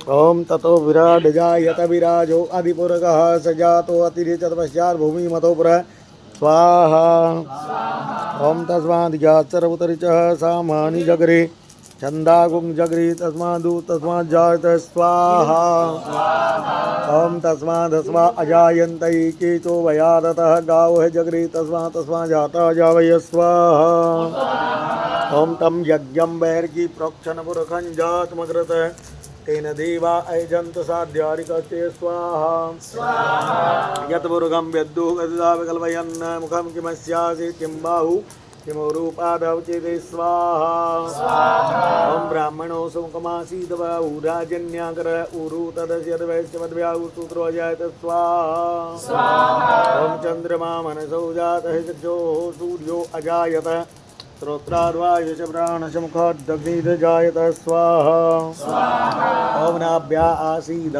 ओम ततो विराट जायत विराजो अधिपुरगः सजातो अतिरिचत पश्चात् भूमि मतोपुर स्वाहा। ओम तस्माद् सर्वतरिचः सामानि जगरे छंदागुं जगरे तस्मादु तस्मात् जायत स्वाहा। ओम तस्मादस्मा अजायन्त केतो वयादतः गावः जगरे तस्मात् जाता जावय स्वाहा। ओम तम यज्ञं वैर्गी प्रोक्षण पुरखं जातमग्रत तेन देवा ऐजन्त साध्यारिकस्ते स्वाहा। यत्पुरुषं व्यद्दुः गदिदा विकल्पयन् मुखं किमस्यासि किं बाहु किमो रूपादौ चेते स्वाहा। ओम ब्राह्मणो सुमुखमासीत् बाहु राजन्याकर ऊरु तदस्य वैश्यवद्व्याहु सूत्रो अजायत स्वाहा। ओम चन्द्रमा मनसो जातः चक्षुः सूर्यो अजायत श्रोत्राद्वायुष प्राणशमुखादग्निर्जायत स्वाहा। ओम नाभ्या आसीद